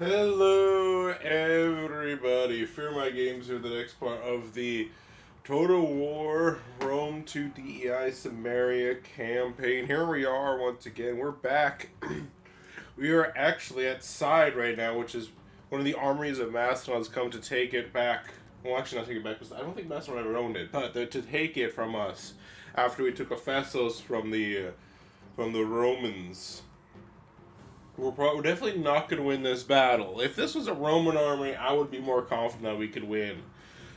Hello, everybody. Fearmy Games here, the next part of the Total War Rome to DEI Cimmeria campaign. Here we are once again. We're back. We are actually at Side right now, which is one of the armies of Macedon has come to take it back. Well, actually, not take it back because I don't think Macedon ever owned it, but to take it from us after we took Ephesus from the Romans. We're definitely not going to win this battle. If this was a Roman army, I would be more confident that we could win.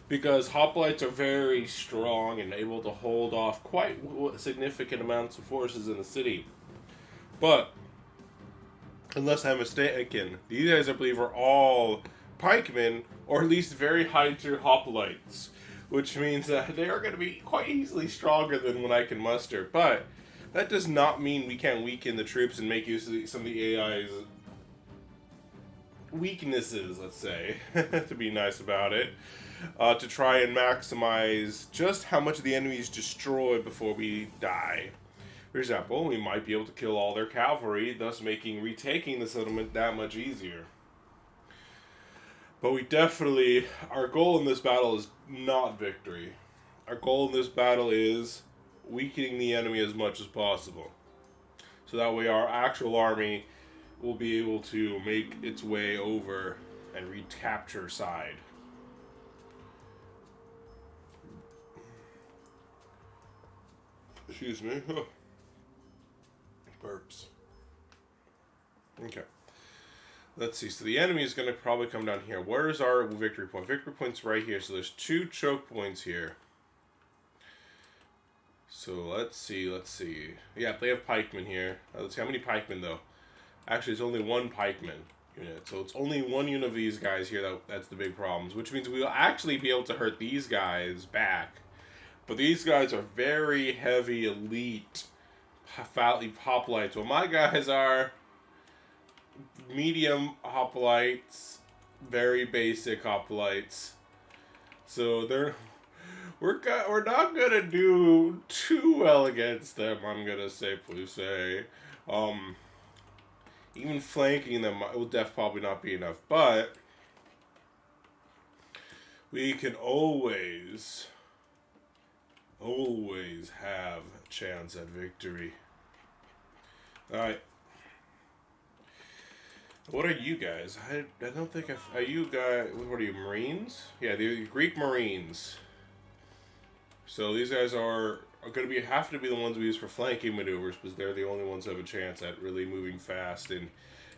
Because hoplites are very strong and able to hold off quite significant amounts of forces in the city. But, unless I'm mistaken, these guys, I believe, are all pikemen, or at least very high-tier hoplites. Which means that they are going to be quite easily stronger than what I can muster. But that does not mean we can't weaken the troops and make use of some of the AI's weaknesses, let's say, to be nice about it, to try and maximize just how much of the enemy is destroyed before we die. For example, we might be able to kill all their cavalry, thus making retaking the settlement that much easier. But we definitely, our goal in this battle is not victory. Our goal in this battle is weakening the enemy as much as possible. So that way our actual army will be able to make its way over and recapture Side. Excuse me. Burps. Okay. Let's see. So the enemy is going to probably come down here. Where's our victory point? Victory point's right here. So there's 2 choke points here. So let's see. Yeah, they have pikemen here. Let's see, how many pikemen though? Actually, it's only 1 pikeman unit. So it's only 1 unit of these guys here that's the big problems. Which means we'll actually be able to hurt these guys back. But these guys are very heavy, elite, hoplites. Well, my guys are medium hoplites, very basic hoplites. So we're not gonna do too well against them. I'm gonna safely say, even flanking them will probably not be enough. But we can always have a chance at victory. All right. What are you guys? I don't think are you guys? What are you, Marines? Yeah, the Greek Marines. So these guys are going to have to be the ones we use for flanking maneuvers because they're the only ones that have a chance at really moving fast and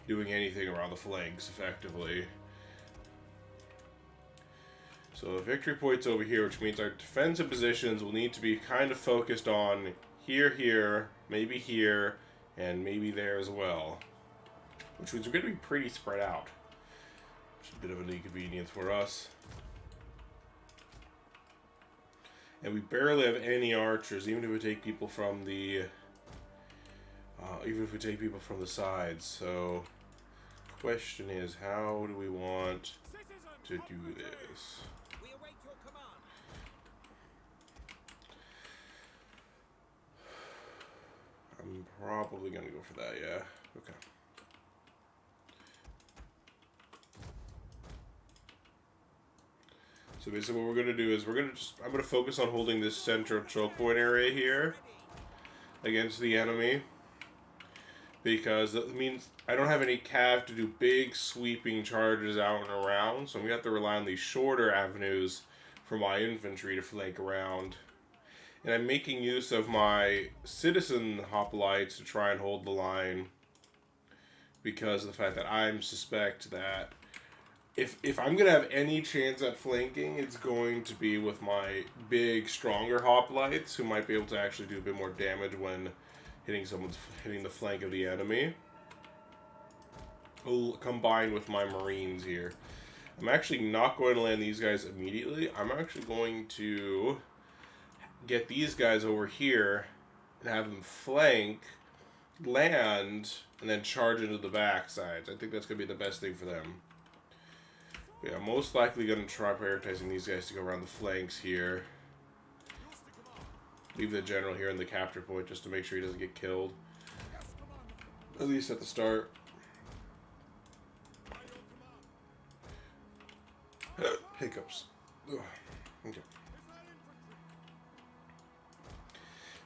doing anything around the flanks effectively. So the victory point's over here, which means our defensive positions will need to be kind of focused on here, maybe here, and maybe there as well. Which means we're going to be pretty spread out. Which is a bit of an inconvenience for us. And we barely have any archers, even if we take people from the sides. So, the question is, how do we want to do this? I'm probably gonna go for that. Yeah. Okay. So basically what we're going to do is I'm going to focus on holding this central choke point area here against the enemy. Because that means I don't have any cav to do big sweeping charges out and around. So I'm going to have to rely on these shorter avenues for my infantry to flank around. And I'm making use of my citizen hoplites to try and hold the line. Because of the fact that I suspect that if I'm going to have any chance at flanking, it's going to be with my big, stronger hoplites who might be able to actually do a bit more damage when hitting the flank of the enemy. Combined with my Marines here. I'm actually not going to land these guys immediately. I'm actually going to get these guys over here and have them flank, land, and then charge into the back sides. I think that's going to be the best thing for them. Yeah, most likely going to try prioritizing these guys to go around the flanks here. Leave the general here in the capture point just to make sure he doesn't get killed. At least at the start. Hiccups. Ugh. Okay.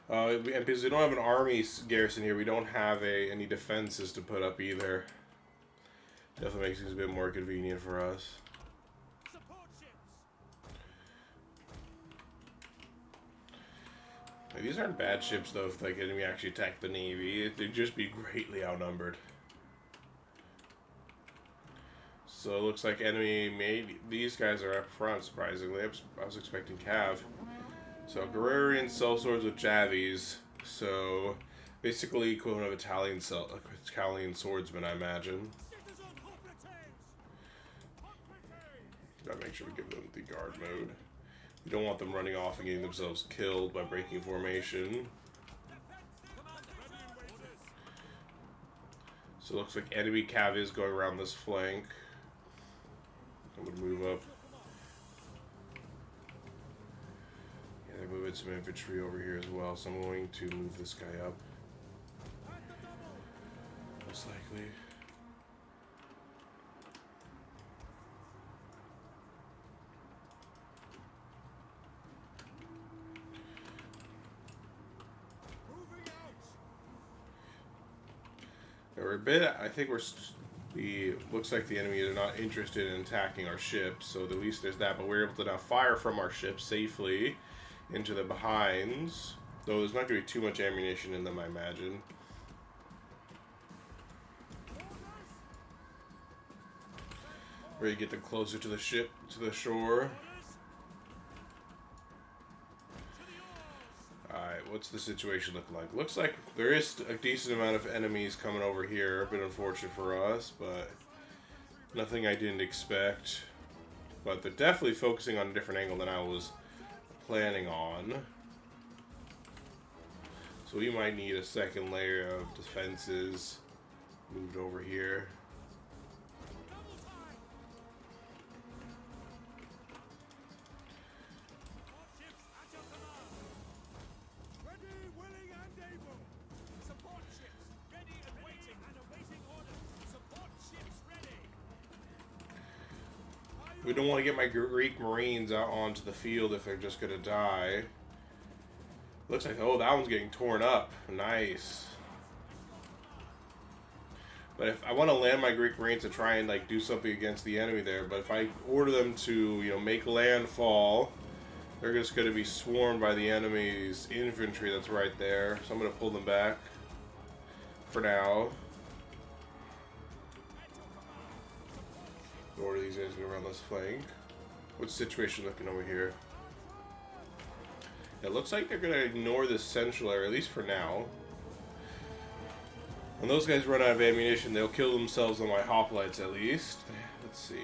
And because we don't have an army garrison here, we don't have any defenses to put up either. Definitely makes things a bit more convenient for us. Like, these aren't bad ships though. If like enemy actually attacked the navy, they'd just be greatly outnumbered. So it looks like enemy made these guys are up front. Surprisingly, I was expecting cav. So Guerrerian sellswords with javies. So basically equivalent of Italian swordsmen, I imagine. Gotta make sure we give them the guard mode. We don't want them running off and getting themselves killed by breaking formation. So it looks like enemy cav is going around this flank. I'm gonna move up. Yeah, they're moving some infantry over here as well, so I'm going to move this guy up. Most likely. We're a bit, I think looks like the enemy are not interested in attacking our ships, so at least there's that, but we're able to now fire from our ships safely into the behinds, though there's not going to be too much ammunition in them, I imagine. Ready to get them closer to the ship, to the shore. Alright, what's the situation looking like? Looks like there is a decent amount of enemies coming over here. A bit unfortunate for us, but nothing I didn't expect. But they're definitely focusing on a different angle than I was planning on. So we might need a second layer of defenses moved over here. We don't want to get my Greek Marines out onto the field if they're just going to die. Looks like, oh, that one's getting torn up. Nice. But if I want to land my Greek Marines to try and like do something against the enemy there, but if I order them to, you know, make landfall, they're just going to be swarmed by the enemy's infantry that's right there. So I'm going to pull them back for now. Order these guys to go around this flank. What's the situation looking over here? It looks like they're going to ignore this central area, at least for now. When those guys run out of ammunition, they'll kill themselves on my hoplites at least. Let's see.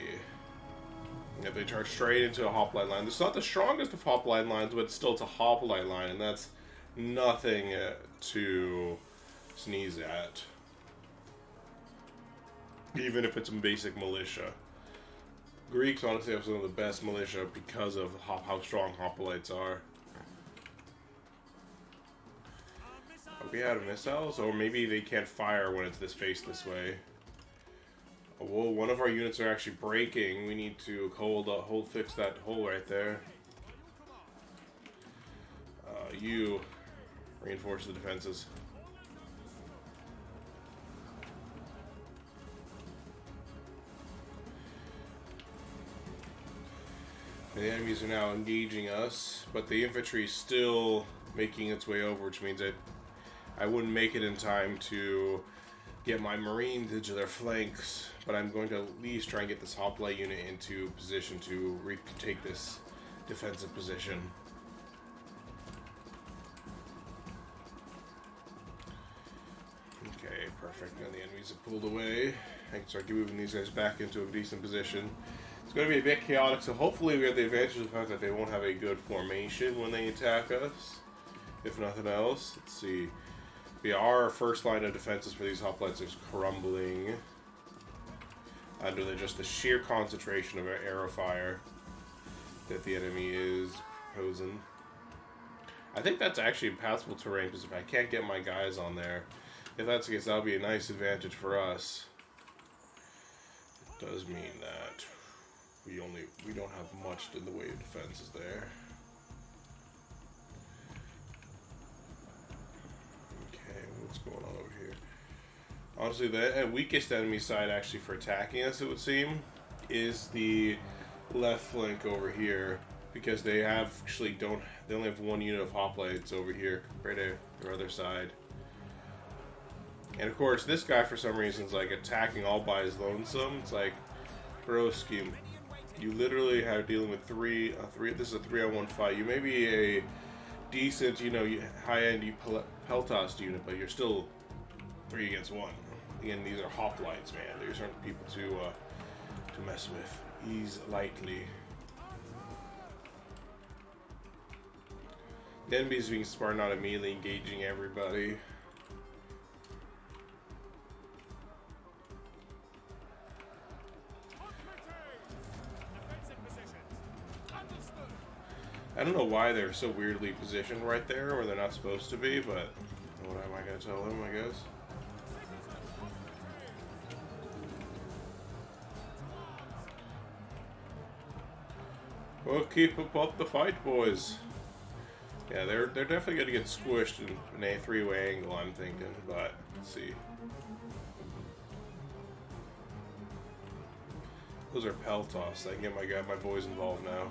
Yeah, they charge straight into a hoplite line. It's not the strongest of hoplite lines, but still it's a hoplite line, and that's nothing to sneeze at. Even if it's basic militia. Greeks honestly have some of the best militia because of how strong hoplites are. Are we out of missiles? Or maybe they can't fire when it's faced this way. Oh, whoa, one of our units are actually breaking. We need to fix that hole right there. You reinforce the defenses. The enemies are now engaging us, but the infantry is still making its way over, which means that I wouldn't make it in time to get my Marines into their flanks, but I'm going to at least try and get this hoplite unit into position to retake this defensive position. Okay, perfect. Now the enemies have pulled away. I can start moving these guys back into a decent position. It's going to be a bit chaotic, so hopefully we have the advantage of the fact that they won't have a good formation when they attack us, if nothing else. Let's see. Our first line of defenses for these hoplites is crumbling under just the sheer concentration of arrow fire that the enemy is posing. I think that's actually impassable terrain, because if I can't get my guys on there, if that's the case, that'll be a nice advantage for us. It does mean that. we don't have much in the way of defenses there. Okay, what's going on over here? Honestly, the weakest enemy side actually for attacking us, it would seem, is the left flank over here, because they only have one unit of hoplites over here compared to their other side. And of course, this guy for some reason is like attacking all by his lonesome. It's like, broski, you literally have dealing with three. This is a 3-on-1 fight. You may be a decent, high-end Peltas unit, but you're still 3 against 1. Again, these are hoplites, man. These aren't people to mess with. Ease lightly. The enemy's being smart, not immediately engaging everybody. I don't know why they're so weirdly positioned right there where they're not supposed to be, but what am I going to tell them, I guess? Well, keep up the fight, boys. Yeah, they're definitely going to get squished in a 3-way angle, I'm thinking, but let's see. Those are Peltas. I can get my boys involved now.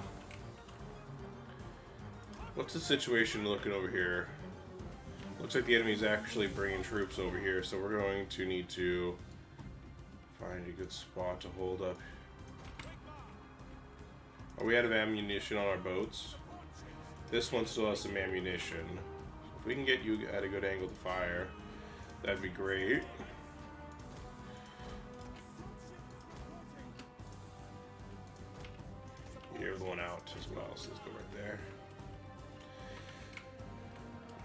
What's the situation looking over here? Looks like the enemy's actually bringing troops over here, so we're going to need to find a good spot to hold up. Are we out of ammunition on our boats? This one still has some ammunition. So if we can get you at a good angle to fire, that'd be great. Get everyone out as well, so let's go right there.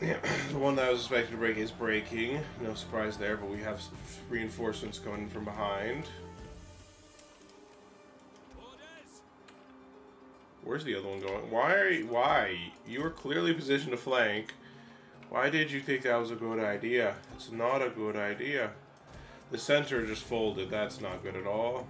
Yeah, the one that I was expecting to break is breaking. No surprise there, but we have reinforcements coming from behind. Where's the other one going? Why? You were clearly positioned to flank. Why did you think that was a good idea? It's not a good idea. The center just folded. That's not good at all.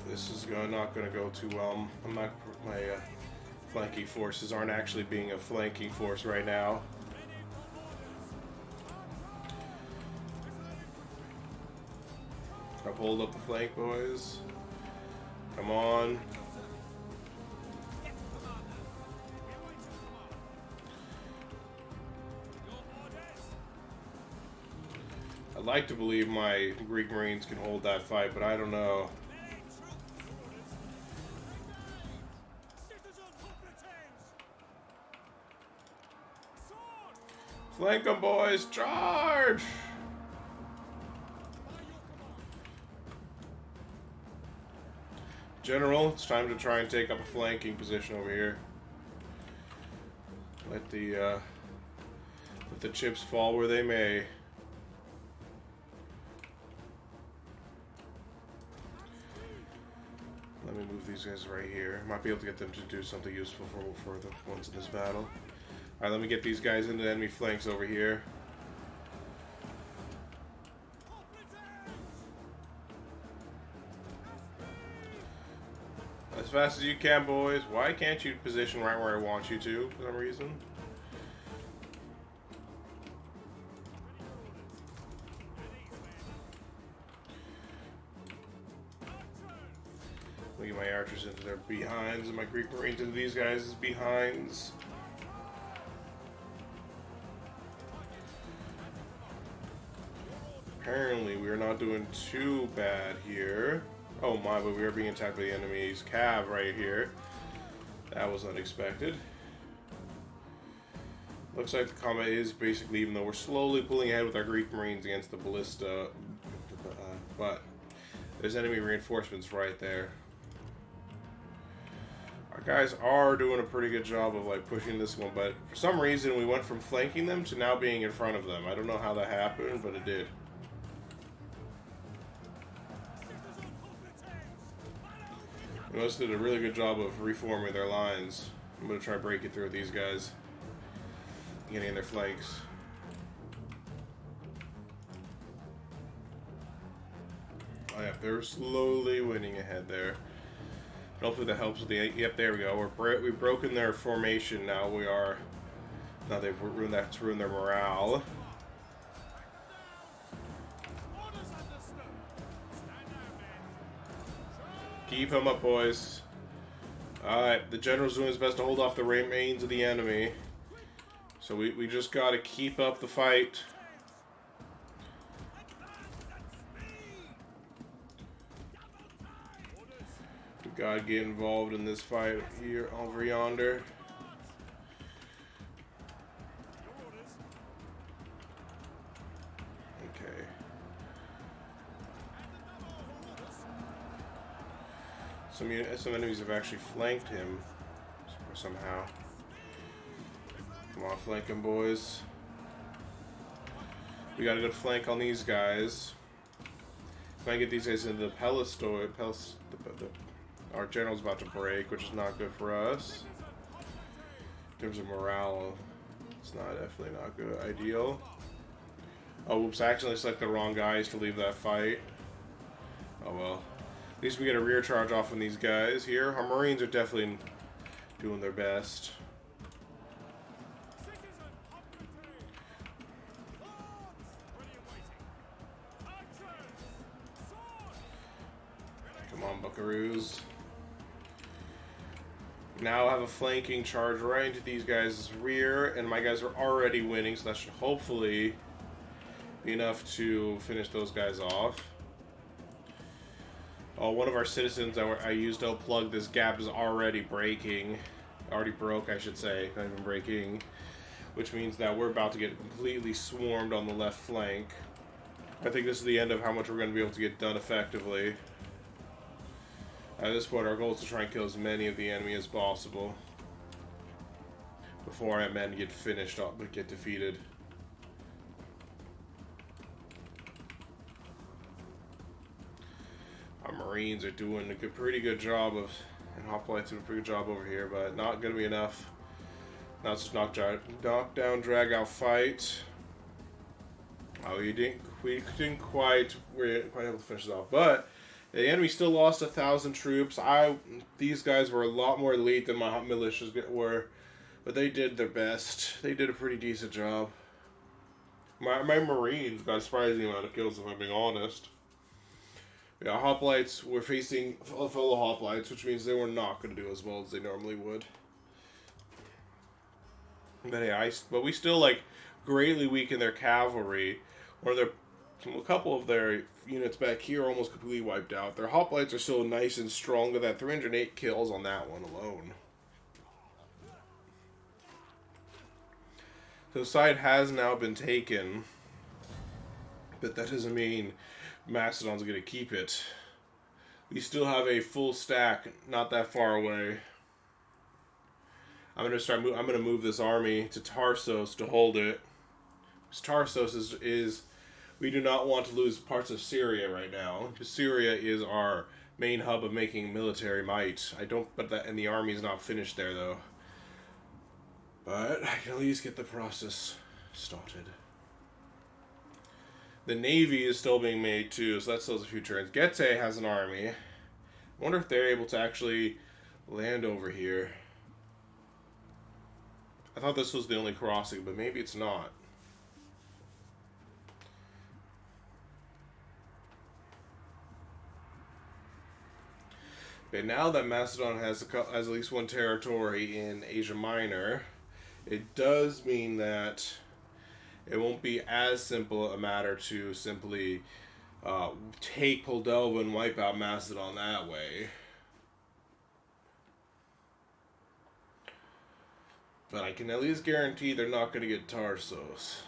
This is not going to go too well. My flanking forces aren't actually being a flanking force right now. I've hold up the flank, boys. Come on. I'd like to believe my Greek Marines can hold that fight, but I don't know. Flank them, boys! Charge! General, it's time to try and take up a flanking position over here. Let the chips fall where they may. Let me move these guys right here. Might be able to get them to do something useful for the ones in this battle. Alright, let me get these guys into the enemy flanks over here. As fast as you can, boys. Why can't you position right where I want you to, for some reason? Let me get my archers into their behinds and my Greek Marines into these guys' behinds. Apparently, we are not doing too bad here. Oh my, but we are being attacked by the enemy's cav right here. That was unexpected. Looks like the combat is basically, even though we're slowly pulling ahead with our Greek Marines against the ballista, but there's enemy reinforcements right there. Our guys are doing a pretty good job of like pushing this one, but for some reason we went from flanking them to now being in front of them. I don't know how that happened, but it did. They must did a really good job of reforming their lines. I'm going to try breaking through with these guys. Getting in their flanks. Oh yeah, they're slowly winning ahead there. Hopefully that helps with the... Yep, there we go. We've broken their formation now. We are... Now they've ruined... That's ruined their morale. Keep them up, boys. Alright, the general's doing his best to hold off the remains of the enemy. So we just gotta keep up the fight. We gotta get involved in this fight here over yonder. Okay. Some enemies have actually flanked him somehow. Come on, flank him, boys. We got a good flank on these guys. If I get these guys into the Pelastoi, our general's about to break, which is not good for us. In terms of morale, it's definitely not good. Ideal. Oh, whoops, I accidentally selected the wrong guys to leave that fight. Oh well. At least we get a rear charge off on these guys here. Our Marines are definitely doing their best. Come on, buckaroos. Now I have a flanking charge right into these guys' rear, and my guys are already winning, so that should hopefully be enough to finish those guys off. Oh, one of our citizens that I used to plug this gap is already breaking. Already broke, I should say. Not even breaking. Which means that we're about to get completely swarmed on the left flank. I think this is the end of how much we're going to be able to get done effectively. At this point, our goal is to try and kill as many of the enemy as possible before our men get finished up but get defeated. Our Marines are doing a pretty good job of, and Hoplites doing a pretty good job over here, but not going to be enough. Now it's just knock down, drag out fight. Oh, we didn't quite able to finish it off, but the enemy still lost 1,000 troops. These guys were a lot more elite than my militias were, but they did their best. They did a pretty decent job. My Marines got a surprising amount of kills, if I'm being honest. Yeah, Hoplites were facing fellow Hoplites, which means they were not going to do as well as they normally would. But hey, but we still greatly weakened their cavalry. A couple of their units back here are almost completely wiped out. Their Hoplites are still nice and strong. With that 308 kills on that one alone. So the side has now been taken, but that doesn't mean Macedon's going to keep it. We still have a full stack not that far away. I'm going to move this army to Tarsos to hold it. Because Tarsos is we do not want to lose parts of Syria right now. Because Syria is our main hub of making military might. And the army is not finished there though. But I can at least get the process started. The Navy is still being made too, so that still has a few turns. Getae has an army. I wonder if they're able to actually land over here. I thought this was the only crossing, but maybe it's not. Okay, now that Macedon has at least one territory in Asia Minor, it does mean that it won't be as simple a matter to simply take Moldova and wipe out Macedon that way. But I can at least guarantee they're not going to get Tarsos.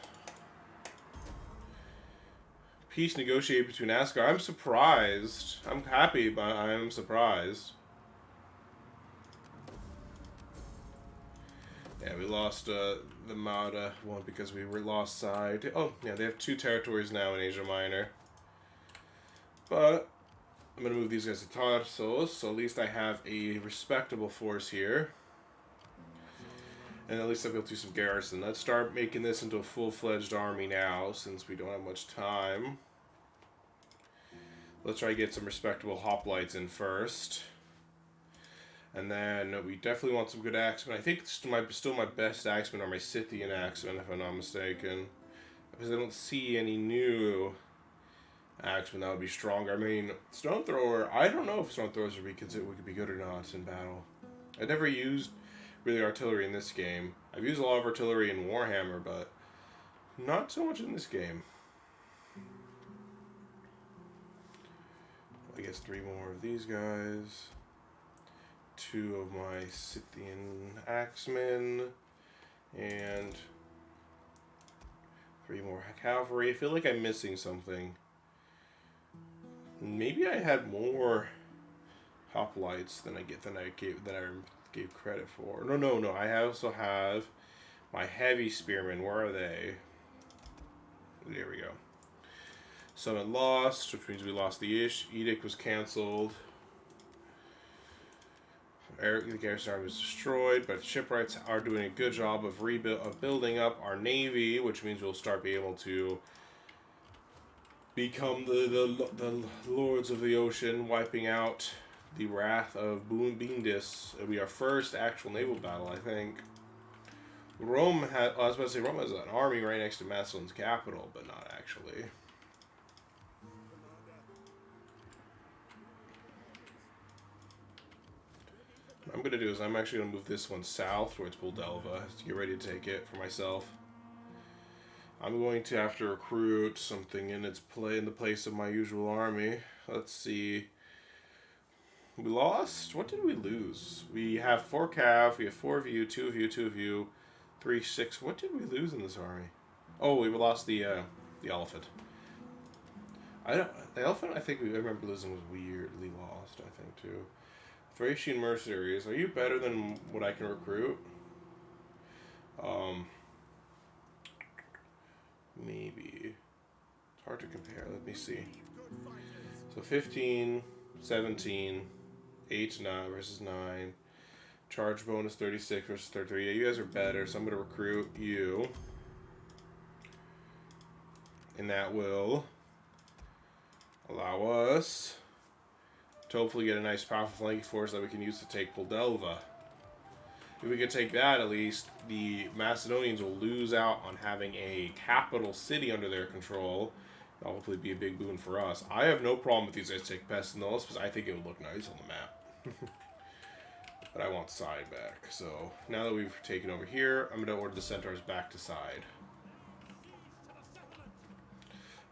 Peace negotiated between Asgard. I'm surprised. I'm happy, but I'm surprised. Yeah, we lost the Mauda one because we were lost side. Oh, yeah, they have 2 territories now in Asia Minor. But I'm going to move these guys to Tarsos, so at least I have a respectable force here. And at least I'll be able to do some garrison. Let's start making this into a full-fledged army now, since we don't have much time. Let's try to get some respectable hoplites in first. And then we definitely want some good axemen. I think still my best axemen are my Scythian axemen, if I'm not mistaken. Because I don't see any new axemen that would be stronger. I mean, stone thrower, I don't know if stone throwers would be good or not in battle. I never used really artillery in this game. I've used a lot of artillery in Warhammer, but not so much in this game. I guess 3 more of these guys. 2 of my Scythian axemen. And 3 more cavalry. I feel like I'm missing something. Maybe I had more hoplites than I gave credit for. No. I also have my heavy spearmen. Where are they? There we go. Summit lost, which means we lost the edict was canceled. The garrison army was destroyed, but shipwrights are doing a good job of building up our navy, which means we'll start being able to become the lords of the ocean, wiping out the wrath of Bindis. It'll be our first actual naval battle, I think. Rome has an army right next to Macedon's capital, but not actually. What I'm going to do is I'm actually going to move this one south towards Buldelva to get ready to take it for myself. I'm going to have to recruit something in the place of my usual army. Let's see. We lost? What did we lose? We have 4 cav, we have 4 of you, 2 of you, 2 of you, 3, 6. What did we lose in this army? Oh, we lost the elephant. The elephant I remember losing was weirdly lost, I think, too. Thracian mercenaries, are you better than what I can recruit? Maybe. It's hard to compare. Let me see. So 15, 17, 8 to 9 versus 9. Charge bonus 36 versus 33. Yeah, you guys are better, so I'm going to recruit you. And that will allow us to hopefully get a nice powerful flanking force that we can use to take Buldelva. If we can take that, at least the Macedonians will lose out on having a capital city under their control. That'll hopefully be a big boon for us. I have no problem with these guys take Pestinus because I think it would look nice on the map. But I want side back. So now that we've taken over here, I'm going to order the centaurs back to side.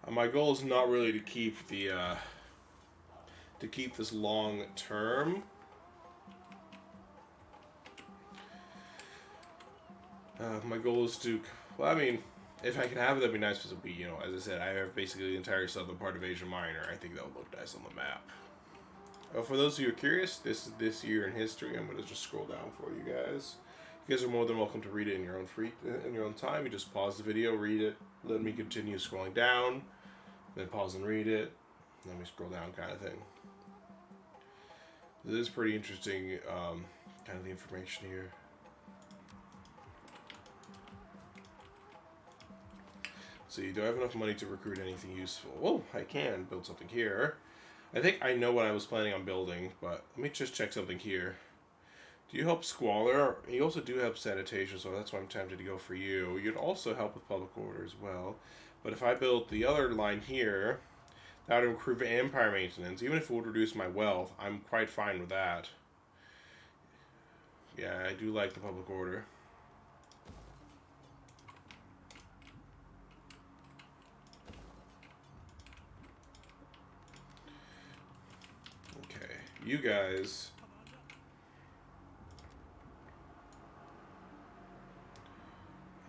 My goal is not really to keep this long term. My goal is to, well, I mean, if I can have it, that'd be nice because it'll be, as I said, I have basically the entire southern part of Asia Minor. I think that would look nice on the map. For those of you who are curious, this year in history, I'm going to just scroll down for you guys. You guys are more than welcome to read it in your own time. You just pause the video, read it, let me continue scrolling down, then pause and read it, and then we scroll down kind of thing. This is pretty interesting, kind of the information here. See, do I have enough money to recruit anything useful? Well, I can build something here. I think I know what I was planning on building, but let me just check something here. Do you help squalor? You also do help sanitation, so that's why I'm tempted to go for you. You'd also help with public order as well. But if I built the other line here, that would improve empire maintenance. Even if it would reduce my wealth, I'm quite fine with that. Yeah, I do like the public order. Okay, you guys.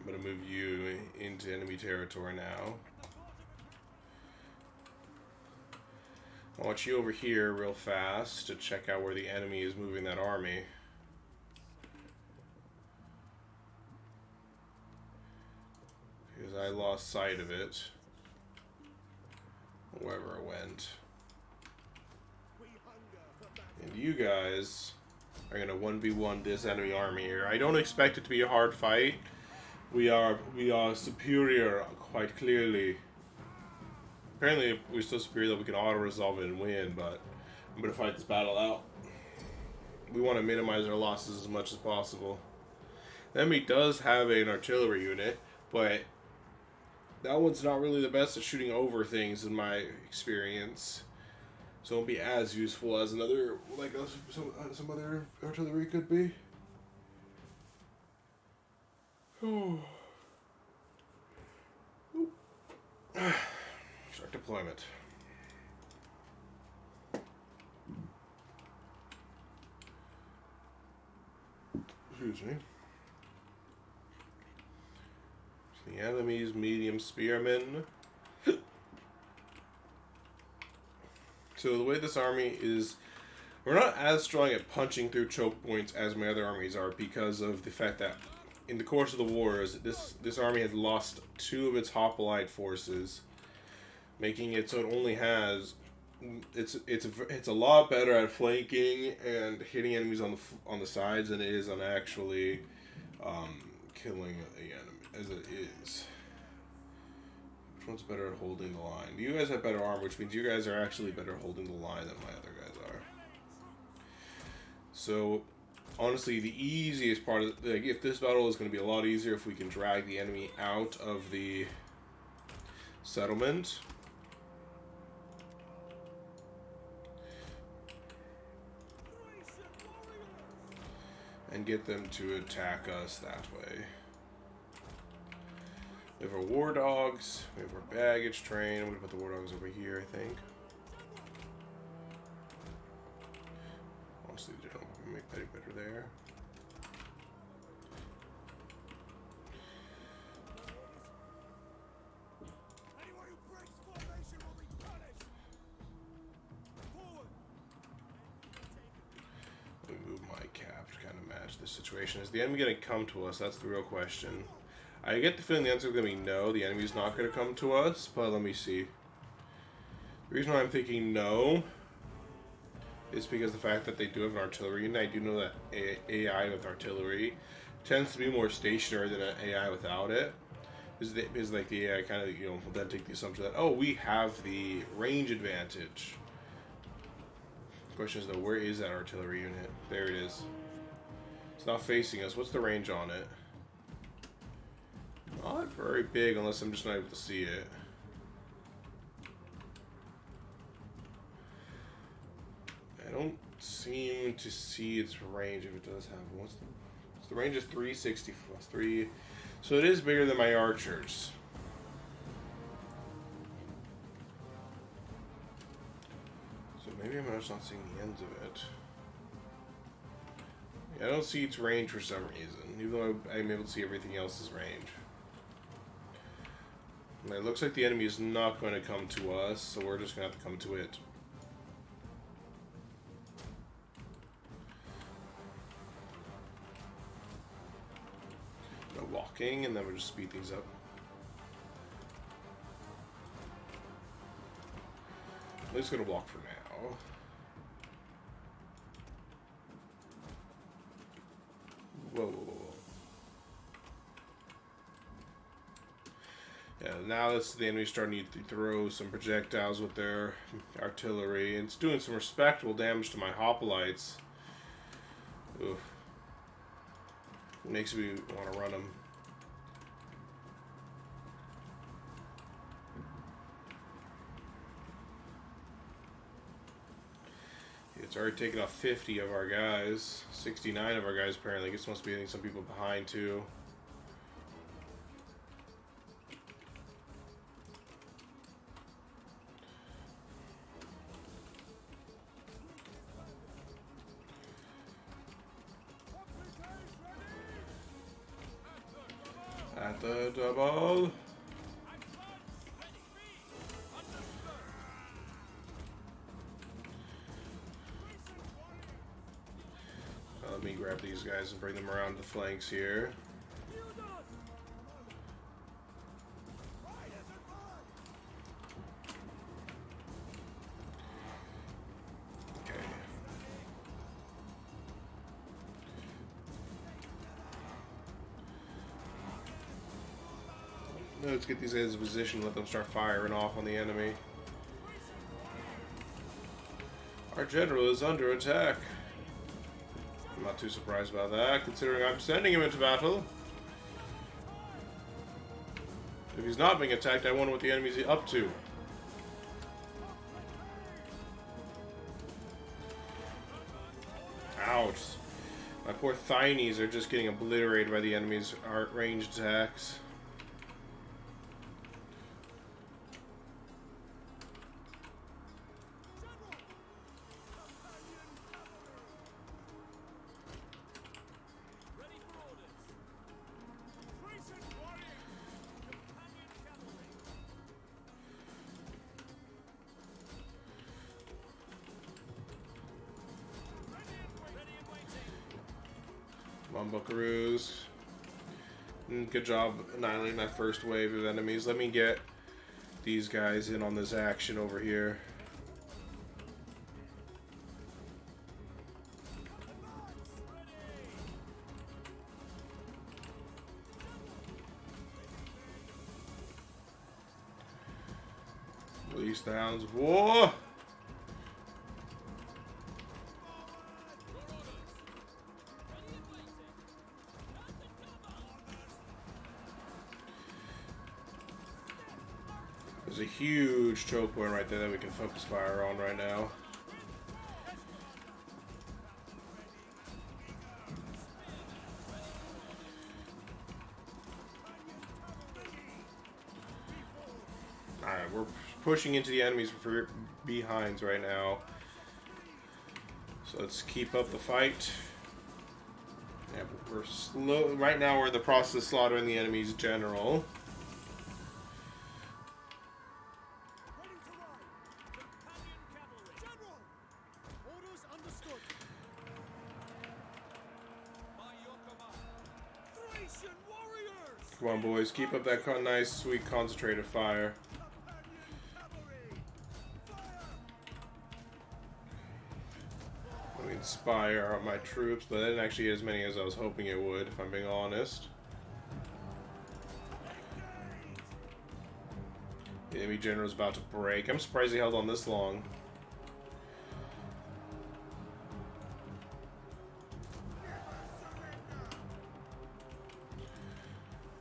I'm going to move you into enemy territory now. I want you over here real fast to check out where the enemy is moving that army. Because I lost sight of it. Wherever it went. And you guys are going to 1v1 this enemy army here. I don't expect it to be a hard fight. We are superior, quite clearly. Apparently, we're so superior that we can auto-resolve it and win, but I'm going to fight this battle out. We want to minimize our losses as much as possible. The enemy does have an artillery unit, but that one's not really the best at shooting over things in my experience. So it won't be as useful as another, like some other artillery could be. Start deployment. Excuse me. The enemy's medium spearmen. So the way this army is, we're not as strong at punching through choke points as my other armies are because of the fact that in the course of the wars, this army has lost 2 of its hoplite forces, making it so it only has, it's a lot better at flanking and hitting enemies on the sides than it is on actually killing the enemy as it is. Which one's better at holding the line? You guys have better armor, which means you guys are actually better at holding the line than my other guys are. So, honestly, the easiest part of if this battle is going to be a lot easier if we can drag the enemy out of the settlement. And get them to attack us that way. We have our war dogs, we have our baggage train. I'm going to put the war dogs over here, I think. Honestly, they don't make that better there. Let me move my cap to kind of match the situation. Is the enemy going to come to us? That's the real question. I get the feeling the answer is going to be no. The enemy's not going to come to us, but let me see. The reason why I'm thinking no is because the fact that they do have an artillery, and I do know that AI with artillery tends to be more stationary than an AI without it. Is like the AI kind of, will then take the assumption that, oh, we have the range advantage. The question is, though, where is that artillery unit? There it is. It's not facing us. What's the range on it? Not very big unless I'm just not able to see it. I don't seem to see its range if it does have one. The range is 360 plus 3. So it is bigger than my archers. So maybe I'm just not seeing the ends of it. Yeah, I don't see its range for some reason, even though I'm able to see everything else's range. And it looks like the enemy is not going to come to us, so we're just going to have to come to it. No walking, and then we'll just speed things up. I'm just going to walk for now. Whoa, whoa, whoa. Yeah, now that's the enemy starting to throw some projectiles with their artillery. It's doing some respectable damage to my hoplites. Oof. It makes me want to run them. It's already taken off 50 of our guys. 69 of our guys, apparently. I guess must be hitting some people behind, too. At the double. Let me grab these guys and bring them around the flanks here. Okay. Let's get these guys in position, let them start firing off on the enemy. Our general is under attack. I'm not too surprised about that, considering I'm sending him into battle. If he's not being attacked, I wonder what the enemy's up to. Ouch. My poor Thynies are just getting obliterated by the enemy's ranged attacks. Come on, buckaroos. Good job annihilating that first wave of enemies. Let me get these guys in on this action over here. Release the hounds of war. There's a huge choke point right there that we can focus fire on right now. Alright, we're pushing into the enemy's behinds right now. So let's keep up the fight. Yeah, we're slow. Right now we're in the process of slaughtering the enemy's general. Come on, boys. Keep up that nice, sweet, concentrated fire. Let me inspire my troops, but I didn't actually get as many as I was hoping it would, if I'm being honest. The enemy general's about to break. I'm surprised he held on this long.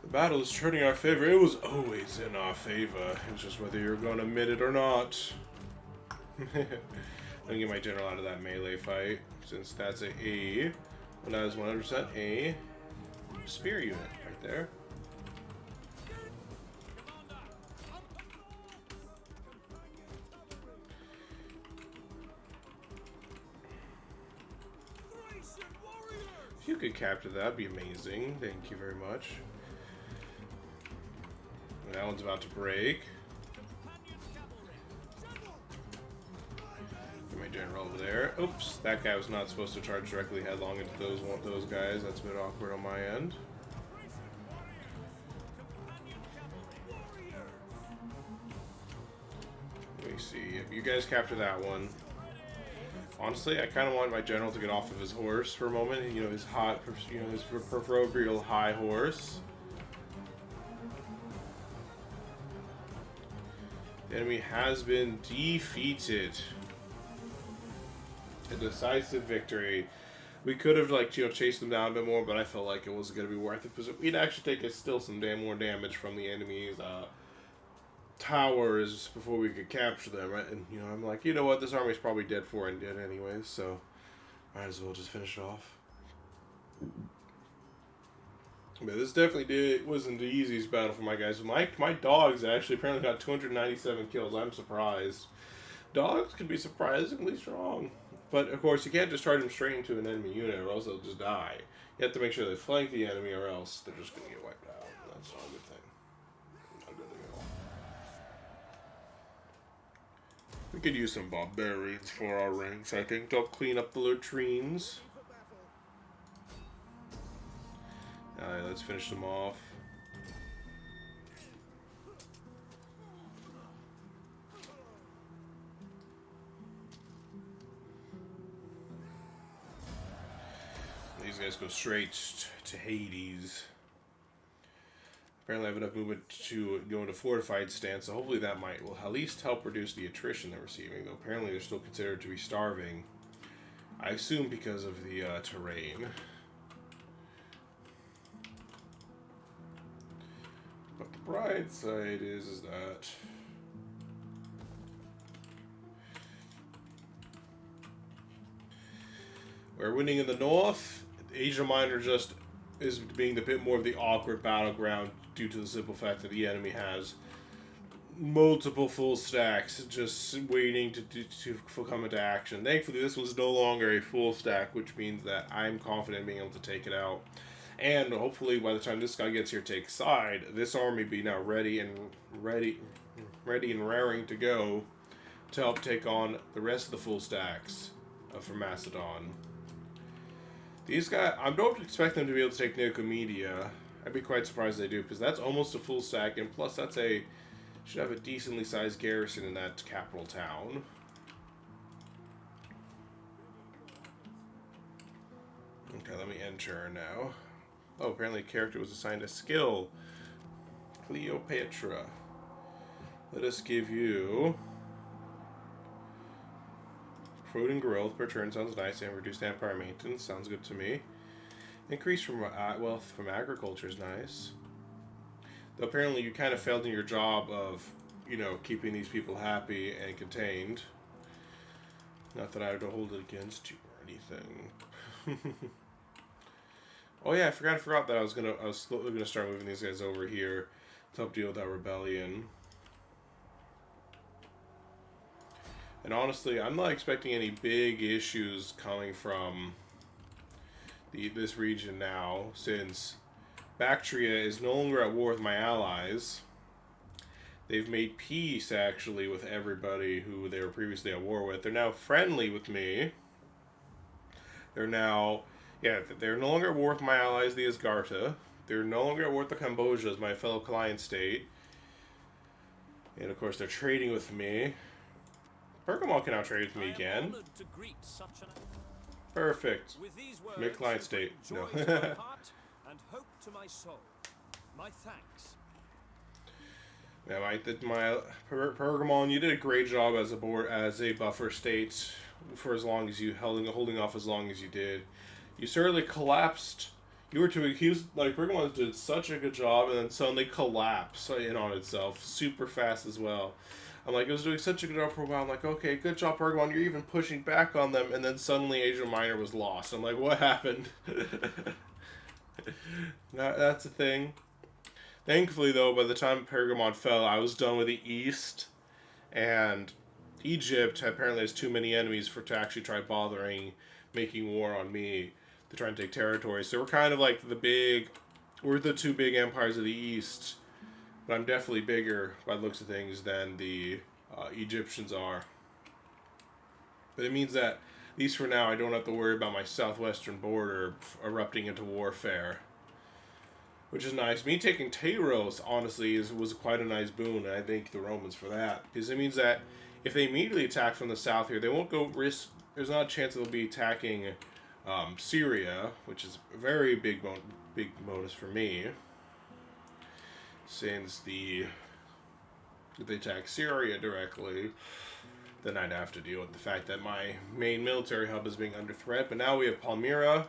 The battle is turning our favor. It was always in our favor. It was just whether you're going to admit it or not. Let me get my general out of that melee fight, since that's a well, that is 100% a spear unit right there. If you could capture that, that'd be amazing. Thank you very much. That one's about to break. Get my general over there. Oops, that guy was not supposed to charge directly headlong into those guys. That's a bit awkward on my end. Let me see. If you guys capture that one. Honestly, I kind of want my general to get off of his horse for a moment. You know, his his proverbial high horse. The enemy has been defeated. A decisive victory. We could have, chased them down a bit more, but I felt like it wasn't going to be worth it because we'd actually take still some more damage from the enemy's towers before we could capture them, right? And, I'm like, you know what? This army's probably dead for and dead anyways, so might as well just finish it off. But this definitely wasn't the easiest battle for my guys. My dogs actually apparently got 297 kills. I'm surprised. Dogs can be surprisingly strong. But, of course, you can't just charge them straight into an enemy unit or else they'll just die. You have to make sure they flank the enemy or else they're just going to get wiped out. That's not a good thing. Not a good thing at all. We could use some barbarians for our ranks, I think. They'll clean up the latrines. Alright, let's finish them off. These guys go straight to Hades. Apparently I have enough movement to go into fortified stance, so hopefully that will at least help reduce the attrition they're receiving, though apparently they're still considered to be starving. I assume because of the terrain. But the bright side is that we're winning in the north. Asia Minor just is being a bit more of the awkward battleground due to the simple fact that the enemy has multiple full stacks just waiting to come into action. Thankfully, this was no longer a full stack, which means that I'm confident in being able to take it out. And hopefully, by the time this guy gets here, take side, this army be now ready and raring to go to help take on the rest of the full stacks from Macedon. These guys, I don't expect them to be able to take Cimmeria. I'd be quite surprised if they do, because that's almost a full stack, and plus that's should have a decently sized garrison in that capital town. Okay, let me enter now. Oh, apparently a character was assigned a skill. Cleopatra. Let us give you fruit growth per turn. Sounds nice. And reduced empire maintenance. Sounds good to me. Increase from wealth from agriculture is nice. Though apparently you kind of failed in your job of, keeping these people happy and contained. Not that I would hold it against you or anything. Oh yeah, I forgot that I was slowly gonna start moving these guys over here to help deal with that rebellion. And honestly, I'm not expecting any big issues coming from this region now, since Bactria is no longer at war with my allies. They've made peace, actually, with everybody who they were previously at war with. They're now friendly with me. They're no longer at war with my allies, the Asgarta. They're no longer at war with the Cambodia as my fellow client state. And, of course, they're trading with me. Pergamon can now trade with me again. Perfect. Make client state. No. And hope to my soul. My thanks. Yeah, Pergamon, you did a great job as a buffer state for as long as you holding off as long as you did. You certainly collapsed. Pergamon did such a good job, and then suddenly collapsed in on itself super fast as well. I'm like, it was doing such a good job for a while. I'm like, okay, good job, Pergamon. You're even pushing back on them, and then suddenly Asia Minor was lost. I'm like, what happened? That's the thing. Thankfully, though, by the time Pergamon fell, I was done with the East, and Egypt apparently has too many enemies to actually try bothering making war on me to try and take territory. So we're kind of like we're the two big empires of the East, but I'm definitely bigger by the looks of things than the Egyptians are. But it means that, at least for now, I don't have to worry about my southwestern border erupting into warfare. Which is nice. Me taking Tyros, honestly, was quite a nice boon, and I thank the Romans for that. Because it means that if they immediately attack from the south here, they won't go risk... There's not a chance they'll be attacking Syria, which is a very big bonus for me. Since if they attack Syria directly, then I'd have to deal with the fact that my main military hub is being under threat. But now we have Palmyra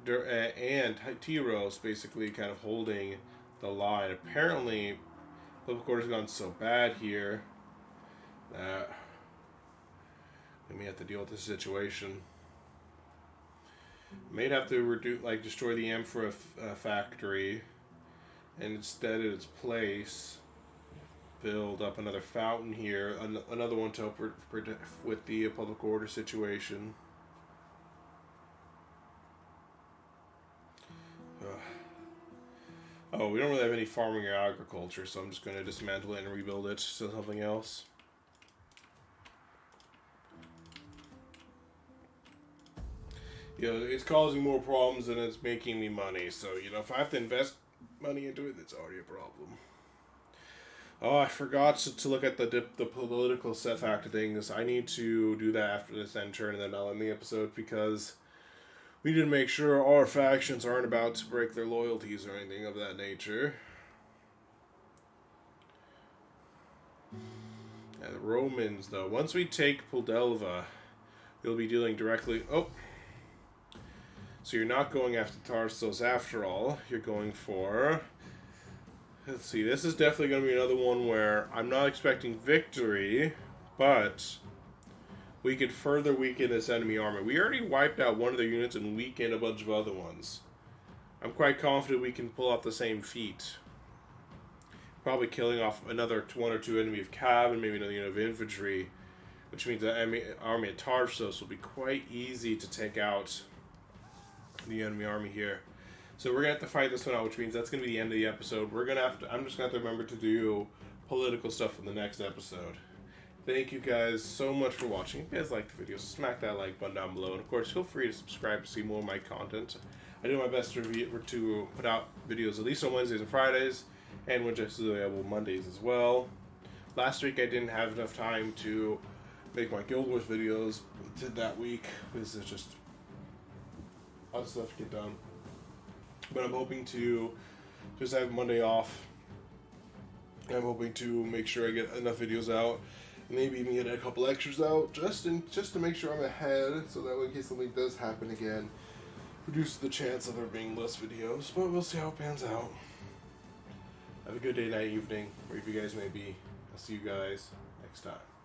and Tyros basically kind of holding the line. Apparently, public order's gone so bad here that we may have to deal with this situation. May have to destroy the Amphora factory, and instead of its place, build up another fountain here, another one to help with the public order situation. Oh, we don't really have any farming or agriculture, so I'm just going to dismantle it and rebuild it to something else. It's causing more problems than it's making me money, so, if I have to invest money into it, it's already a problem. Oh, I forgot to look at the political set factor things. I need to do that after this end turn, and then I'll end the episode, because we need to make sure our factions aren't about to break their loyalties or anything of that nature. Romans, though. Once we take Poldelva, we'll be dealing directly... Oh! So you're not going after Tarsos after all. You're going for... Let's see, this is definitely going to be another one where I'm not expecting victory, but we could further weaken this enemy army. We already wiped out one of their units and weakened a bunch of other ones. I'm quite confident we can pull off the same feat. Probably killing off another one or two enemy of cav and maybe another unit of infantry, which means the enemy army at Tarsos will be quite easy to take out the enemy army here. So we're gonna have to fight this one out, which means that's gonna be the end of the episode. We're gonna have to. I'm just gonna have to remember to do political stuff in the next episode. Thank you guys so much for watching. If you guys like the video, smack that like button down below, and of course, feel free to subscribe to see more of my content. I do my best to put out videos at least on Wednesdays and Fridays, and when just available Mondays as well. Last week I didn't have enough time to make my Guild Wars videos. Did that week because it's just other stuff to get done. But I'm hoping to just have Monday off. I'm hoping to make sure I get enough videos out, maybe even get a couple extras out, just to make sure I'm ahead, so that way in case something does happen again, reduce the chance of there being less videos. But we'll see how it pans out. Have a good day, night, evening, wherever you guys may be. I'll see you guys next time.